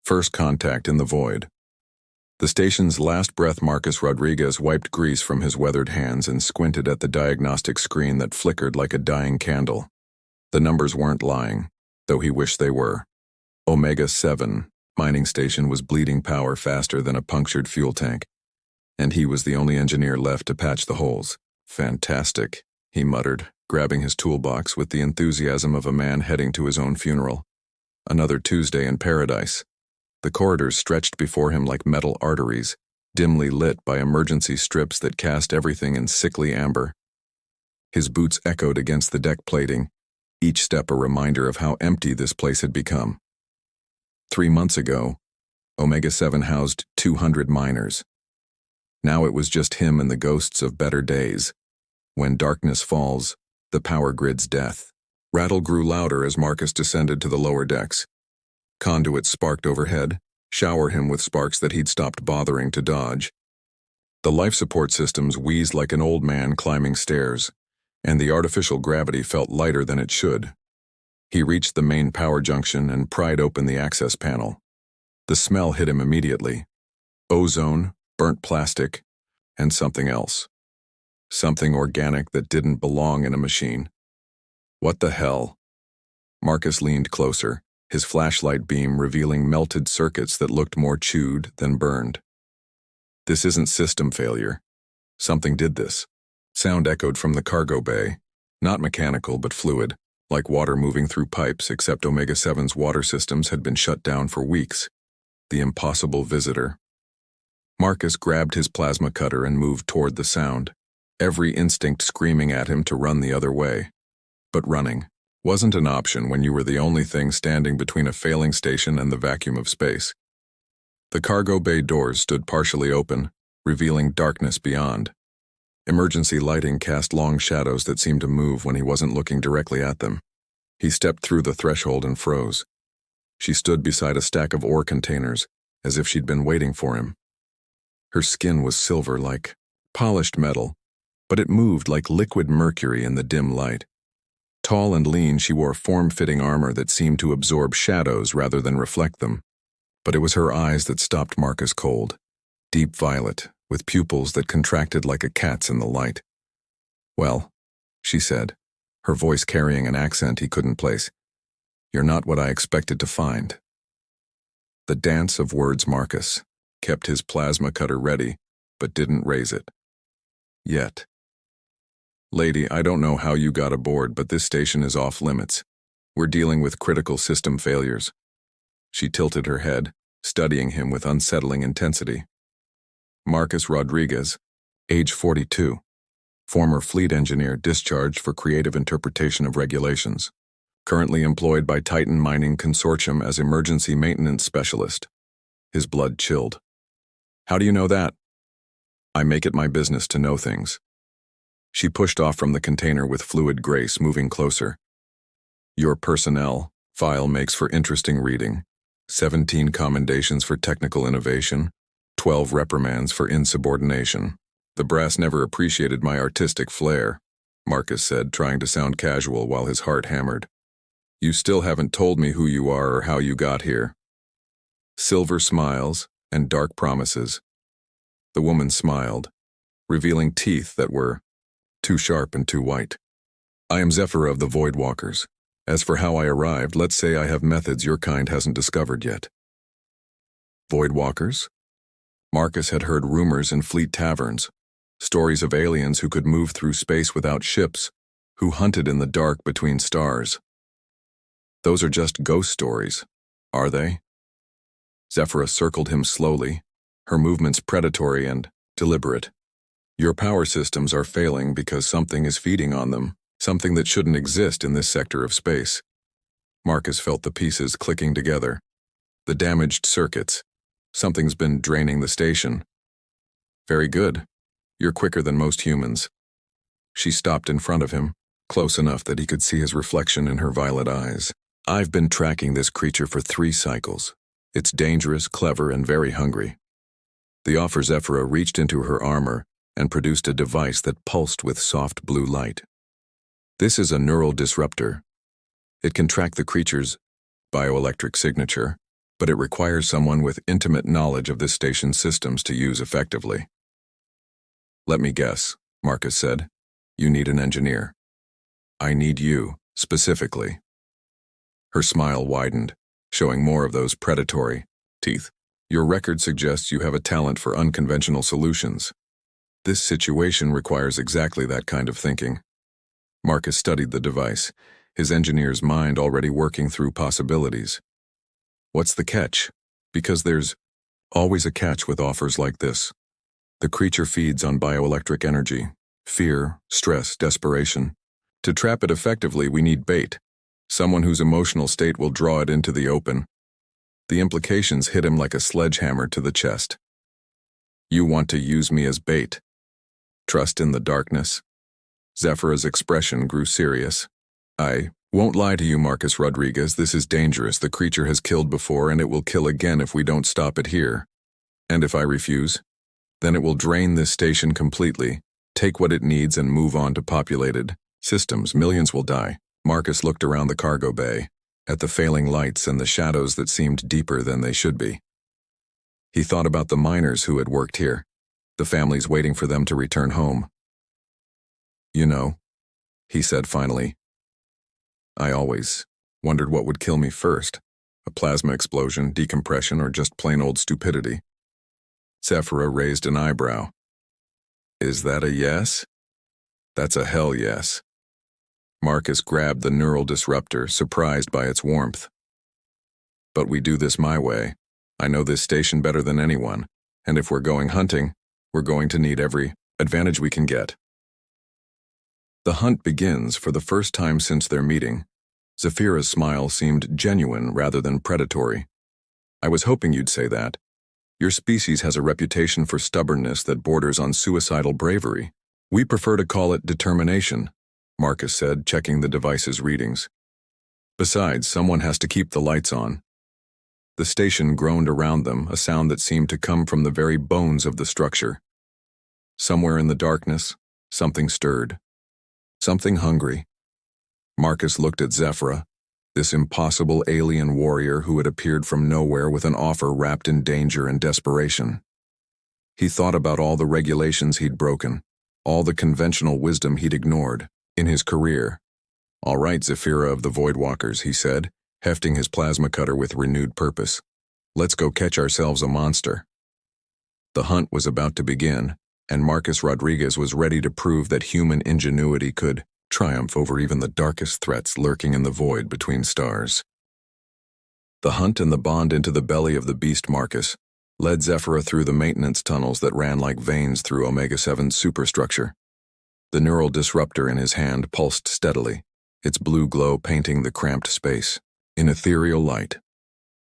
First contact in the void. The station's last breath, Marcus Rodriguez wiped grease from his weathered hands and squinted at the diagnostic screen that flickered like a dying candle. The numbers weren't lying, though he wished they were. Omega-7 mining station was bleeding power faster than a punctured fuel tank, and he was the only engineer left to patch the holes. Fantastic, he muttered, grabbing his toolbox with the enthusiasm of a man heading to his own funeral. Another Tuesday in paradise. The corridors stretched before him like metal arteries, dimly lit by emergency strips that cast everything in sickly amber. His boots echoed against the deck plating, each step a reminder of how empty this place had become. 3 months ago, Omega-7 housed 200 miners. Now it was just him and the ghosts of better days. When darkness falls, the power grid's death. Rattle grew louder as Marcus descended to the lower decks. Conduits sparked overhead, shower him with sparks that he'd stopped bothering to dodge. The life support systems wheezed like an old man climbing stairs, and the artificial gravity felt lighter than it should. He reached the main power junction and pried open the access panel. The smell hit him immediately. Ozone, burnt plastic, and something else. Something organic that didn't belong in a machine. What the hell? Marcus leaned closer, his flashlight beam revealing melted circuits that looked more chewed than burned. This isn't system failure. Something did this. Sound echoed from the cargo bay, not mechanical but fluid, like water moving through pipes, except Omega-7's water systems had been shut down for weeks. The impossible visitor. Marcus grabbed his plasma cutter and moved toward the sound, every instinct screaming at him to run the other way. But running wasn't an option when you were the only thing standing between a failing station and the vacuum of space. The cargo bay doors stood partially open, revealing darkness beyond. Emergency lighting cast long shadows that seemed to move when he wasn't looking directly at them. He stepped through the threshold and froze. She stood beside a stack of ore containers, as if she'd been waiting for him. Her skin was silver like polished metal, but it moved like liquid mercury in the dim light. Tall and lean, she wore form-fitting armor that seemed to absorb shadows rather than reflect them. But it was her eyes that stopped Marcus cold, deep violet, with pupils that contracted like a cat's in the light. "Well," she said, her voice carrying an accent he couldn't place, "you're not what I expected to find." The dance of words. Marcus kept his plasma cutter ready, but didn't raise it. Yet. "Lady, I don't know how you got aboard, but this station is off limits. We're dealing with critical system failures." She tilted her head, studying him with unsettling intensity. Marcus Rodriguez, age 42, former fleet engineer discharged for creative interpretation of regulations, currently employed by Titan Mining Consortium as emergency maintenance specialist. His blood chilled. "How do you know that?" "I make it my business to know things." She pushed off from the container with fluid grace, moving closer. "Your personnel file makes for interesting reading. 17 commendations for technical innovation, 12 reprimands for insubordination. The brass never appreciated my artistic flair," Marcus said, trying to sound casual while his heart hammered. "You still haven't told me who you are or how you got here." Silver smiles and dark promises. The woman smiled, revealing teeth that were too sharp and too white. "I am Zephyra of the Void Walkers. As for how I arrived, let's say I have methods your kind hasn't discovered yet." Void Walkers? Marcus had heard rumors in fleet taverns, stories of aliens who could move through space without ships, who hunted in the dark between stars. Those are just ghost stories, are they? Zephyra circled him slowly, her movements predatory and deliberate. "Your power systems are failing because something is feeding on them, something that shouldn't exist in this sector of space." Marcus felt the pieces clicking together. The damaged circuits. Something's been draining the station. "Very good. You're quicker than most humans." She stopped in front of him, close enough that he could see his reflection in her violet eyes. "I've been tracking this creature for 3 cycles. It's dangerous, clever, and very hungry." The offer. Zephyra reached into her armor and produced a device that pulsed with soft blue light. "This is a neural disruptor. It can track the creature's bioelectric signature, but it requires someone with intimate knowledge of this station's systems to use effectively. Let me guess, Marcus said. You need an engineer. I need you, specifically. Her smile widened, showing more of those predatory teeth. Your record suggests you have a talent for unconventional solutions. This situation requires exactly that kind of thinking. Marcus studied the device, his engineer's mind already working through possibilities. What's the catch? Because there's always a catch with offers like this. The creature feeds on bioelectric energy, fear, stress, desperation. To trap it effectively, we need bait, someone whose emotional state will draw it into the open. The implications hit him like a sledgehammer to the chest. You want to use me as bait. Trust in the darkness. Zephyra's expression grew serious. I won't lie to you, Marcus Rodriguez, this is dangerous. The creature has killed before and it will kill again if we don't stop it here. And if I refuse, then it will drain this station completely, take what it needs and move on to populated systems. Millions will die. Marcus looked around the cargo bay, at the failing lights and the shadows that seemed deeper than they should be. He thought about the miners who had worked here, the families waiting for them to return home. You know, he said finally, I always wondered what would kill me first, a plasma explosion, decompression, or just plain old stupidity. Zephyra raised an eyebrow. Is that a yes? That's a hell yes. Marcus grabbed the neural disruptor, surprised by its warmth. But we do this my way. I know this station better than anyone, and if we're going hunting, we're going to need every advantage we can get. The hunt begins for the first time since their meeting. Zephyra's smile seemed genuine rather than predatory. I was hoping you'd say that. Your species has a reputation for stubbornness that borders on suicidal bravery. We prefer to call it determination, Marcus said, checking the device's readings. Besides, someone has to keep the lights on. The station groaned around them, a sound that seemed to come from the very bones of the structure. Somewhere in the darkness, something stirred. Something hungry. Marcus looked at Zephyra, this impossible alien warrior who had appeared from nowhere with an offer wrapped in danger and desperation. He thought about all the regulations he'd broken, all the conventional wisdom he'd ignored in his career. All right, Zephyra of the Voidwalkers, he said, hefting his plasma cutter with renewed purpose. Let's go catch ourselves a monster. The hunt was about to begin, and Marcus Rodriguez was ready to prove that human ingenuity could triumph over even the darkest threats lurking in the void between stars. The hunt and the bond into the belly of the beast Marcus led Zephyra through the maintenance tunnels that ran like veins through Omega-7's superstructure. The neural disruptor in his hand pulsed steadily, its blue glow painting the cramped space in ethereal light.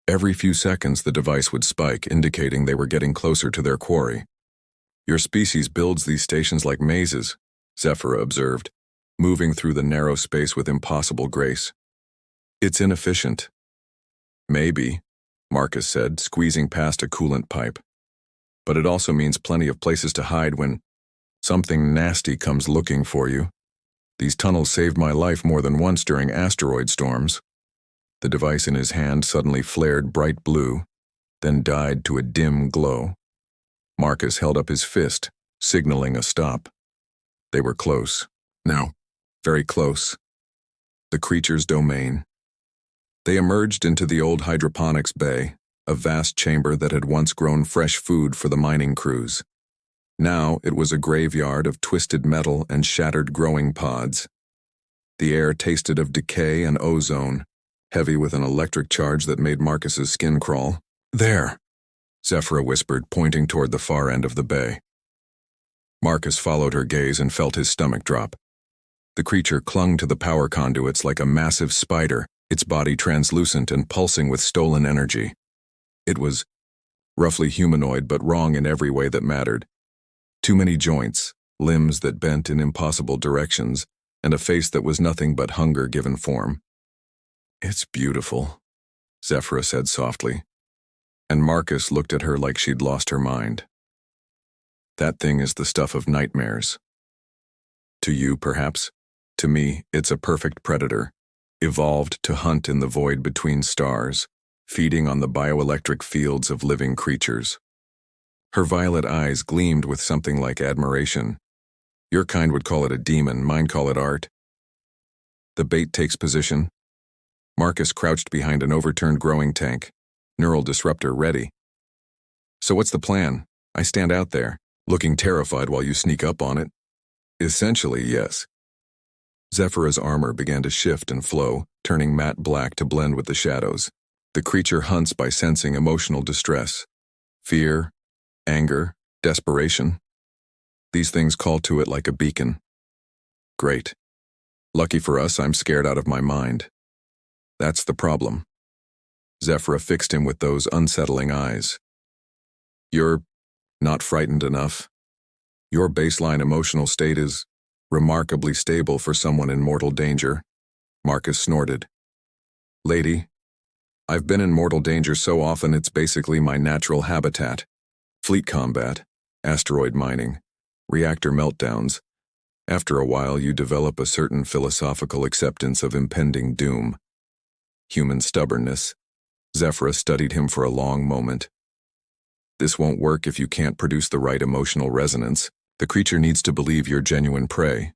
Every few seconds the device would spike, indicating they were getting closer to their quarry. Your species builds these stations like mazes, Zephyra observed, moving through the narrow space with impossible grace. It's inefficient. Maybe, Marcus said, squeezing past a coolant pipe. But it also means plenty of places to hide when something nasty comes looking for you. These tunnels saved my life more than once during asteroid storms. The device in his hand suddenly flared bright blue, then died to a dim glow. Marcus held up his fist, signaling a stop. They were close. Now, very close. The creature's domain. They emerged into the old hydroponics bay, a vast chamber that had once grown fresh food for the mining crews. Now it was a graveyard of twisted metal and shattered growing pods. The air tasted of decay and ozone, heavy with an electric charge that made Marcus's skin crawl. There, Zephyra whispered, pointing toward the far end of the bay. Marcus followed her gaze and felt his stomach drop. The creature clung to the power conduits like a massive spider, its body translucent and pulsing with stolen energy. It was roughly humanoid, but wrong in every way that mattered. Too many joints, limbs that bent in impossible directions, and a face that was nothing but hunger given form. It's beautiful, Zephyra said softly, and Marcus looked at her like she'd lost her mind. That thing is the stuff of nightmares. To you, perhaps. To me, it's a perfect predator, evolved to hunt in the void between stars, feeding on the bioelectric fields of living creatures. Her violet eyes gleamed with something like admiration. Your kind would call it a demon, mine call it art. The bait takes position. Marcus crouched behind an overturned growing tank, neural disruptor ready. So what's the plan? I stand out there, looking terrified while you sneak up on it. Essentially, yes. Zephyra's armor began to shift and flow, turning matte black to blend with the shadows. The creature hunts by sensing emotional distress. Fear, anger, desperation. These things call to it like a beacon. Great. Lucky for us, I'm scared out of my mind. That's the problem. Zephyra fixed him with those unsettling eyes. You're not frightened enough. Your baseline emotional state is remarkably stable for someone in mortal danger. Marcus snorted. Lady, I've been in mortal danger so often it's basically my natural habitat. Fleet combat, asteroid mining, reactor meltdowns. After a while you develop a certain philosophical acceptance of impending doom. Human stubbornness. Zephyra studied him for a long moment. This won't work if you can't produce the right emotional resonance. The creature needs to believe you're genuine prey.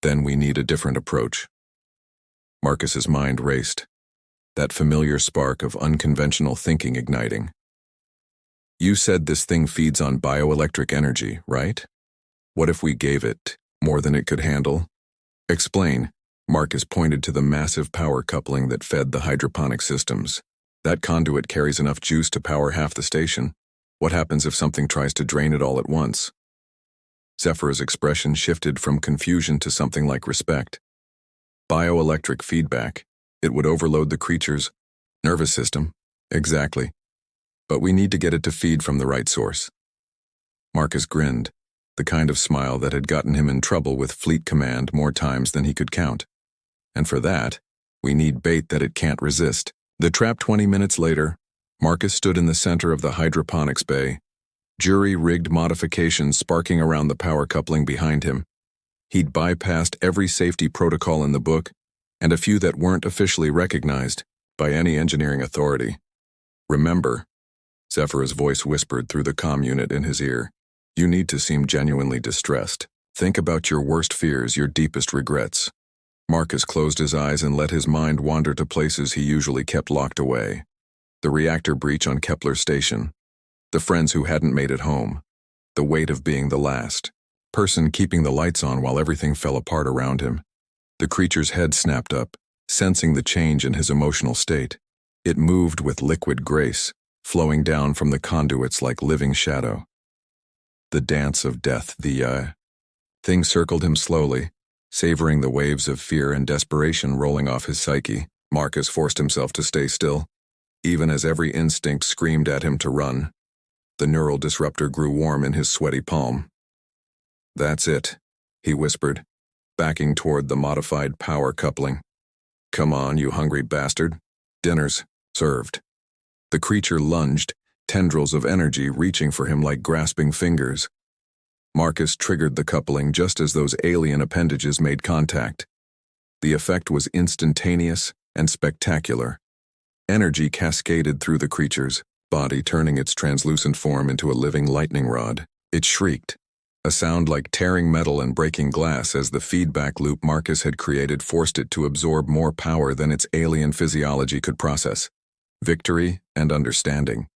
Then we need a different approach. Marcus's mind raced. That familiar spark of unconventional thinking igniting. You said this thing feeds on bioelectric energy, right? What if we gave it more than it could handle? Explain. Marcus pointed to the massive power coupling that fed the hydroponic systems. That conduit carries enough juice to power half the station. What happens if something tries to drain it all at once? Zephyra's expression shifted from confusion to something like respect. Bioelectric feedback. It would overload the creature's nervous system. Exactly. But we need to get it to feed from the right source. Marcus grinned, the kind of smile that had gotten him in trouble with Fleet Command more times than he could count. And for that, we need bait that it can't resist. The trap 20 minutes later, Marcus stood in the center of the hydroponics bay, jury-rigged modifications sparking around the power coupling behind him. He'd bypassed every safety protocol in the book, and a few that weren't officially recognized by any engineering authority. Remember, Zephyra's voice whispered through the comm unit in his ear, you need to seem genuinely distressed. Think about your worst fears, your deepest regrets. Marcus closed his eyes and let his mind wander to places he usually kept locked away. The reactor breach on Kepler Station. The friends who hadn't made it home. The weight of being the last person keeping the lights on while everything fell apart around him. The creature's head snapped up, sensing the change in his emotional state. It moved with liquid grace, flowing down from the conduits like living shadow. The dance of death, thing circled him slowly, savoring the waves of fear and desperation rolling off his psyche. Marcus forced himself to stay still, even as every instinct screamed at him to run. The neural disruptor grew warm in his sweaty palm. That's it, he whispered, backing toward the modified power coupling. Come on, you hungry bastard. Dinner's served. The creature lunged, tendrils of energy reaching for him like grasping fingers. Marcus triggered the coupling just as those alien appendages made contact. The effect was instantaneous and spectacular. Energy cascaded through the creature's body, turning its translucent form into a living lightning rod. It shrieked, a sound like tearing metal and breaking glass as the feedback loop Marcus had created forced it to absorb more power than its alien physiology could process. Victory and understanding.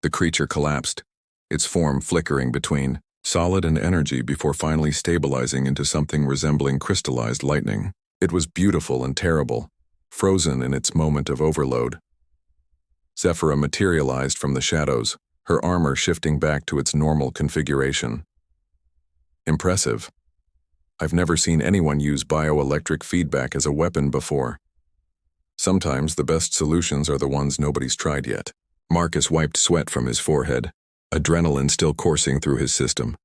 The creature collapsed, its form flickering between solid and energy before finally stabilizing into something resembling crystallized lightning. It was beautiful and terrible, frozen in its moment of overload. Zephyra materialized from the shadows, her armor shifting back to its normal configuration. Impressive. I've never seen anyone use bioelectric feedback as a weapon before. Sometimes the best solutions are the ones nobody's tried yet. Marcus wiped sweat from his forehead, adrenaline still coursing through his system.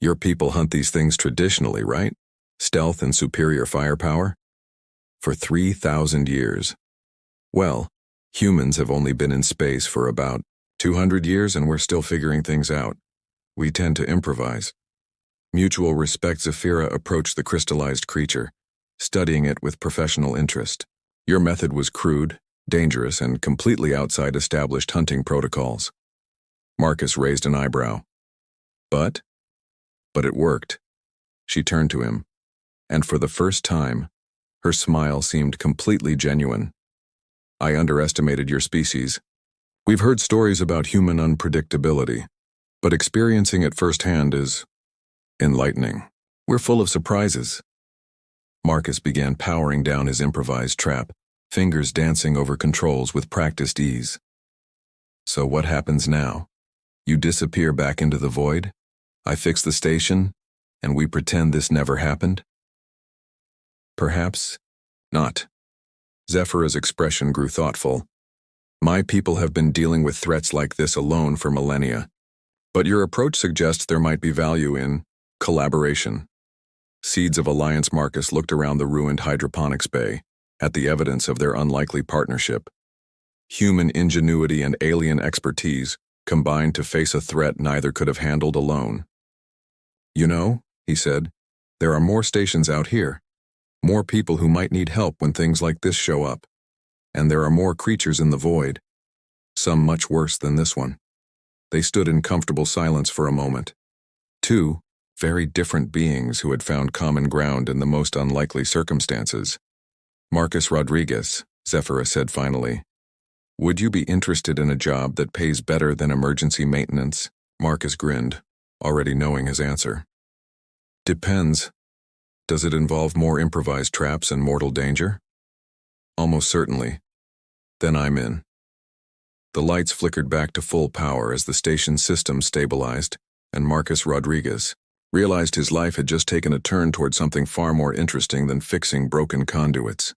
Your people hunt these things traditionally, right? Stealth and superior firepower? For 3,000 years. Well, humans have only been in space for about 200 years and we're still figuring things out. We tend to improvise. Mutual respect. Zephyra approached the crystallized creature, studying it with professional interest. Your method was crude, dangerous and completely outside established hunting protocols. Marcus raised an eyebrow. But it worked. She turned to him, and for the first time, her smile seemed completely genuine. I underestimated your species. We've heard stories about human unpredictability, but experiencing it firsthand is enlightening. We're full of surprises. Marcus began powering down his improvised trap, fingers dancing over controls with practiced ease. So what happens now? You disappear back into the void? I fix the station, and we pretend this never happened? Perhaps not. Zephyra's expression grew thoughtful. My people have been dealing with threats like this alone for millennia. But your approach suggests there might be value in collaboration. Seeds of Alliance. Marcus looked around the ruined hydroponics bay, at the evidence of their unlikely partnership. Human ingenuity and alien expertise combined to face a threat neither could have handled alone. You know, he said, there are more stations out here. More people who might need help when things like this show up. And there are more creatures in the void. Some much worse than this one. They stood in comfortable silence for a moment. Two very different beings who had found common ground in the most unlikely circumstances. Marcus Rodriguez, Zephyra said finally. Would you be interested in a job that pays better than emergency maintenance? Marcus grinned, already knowing his answer. Depends. Does it involve more improvised traps and mortal danger? Almost certainly. Then I'm in. The lights flickered back to full power as the station's system stabilized, and Marcus Rodriguez realized his life had just taken a turn toward something far more interesting than fixing broken conduits.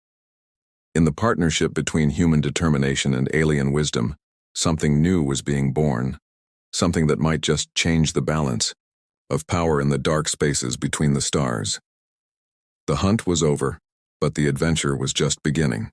In the partnership between human determination and alien wisdom, something new was being born, something that might just change the balance of power in the dark spaces between the stars. The hunt was over, but the adventure was just beginning.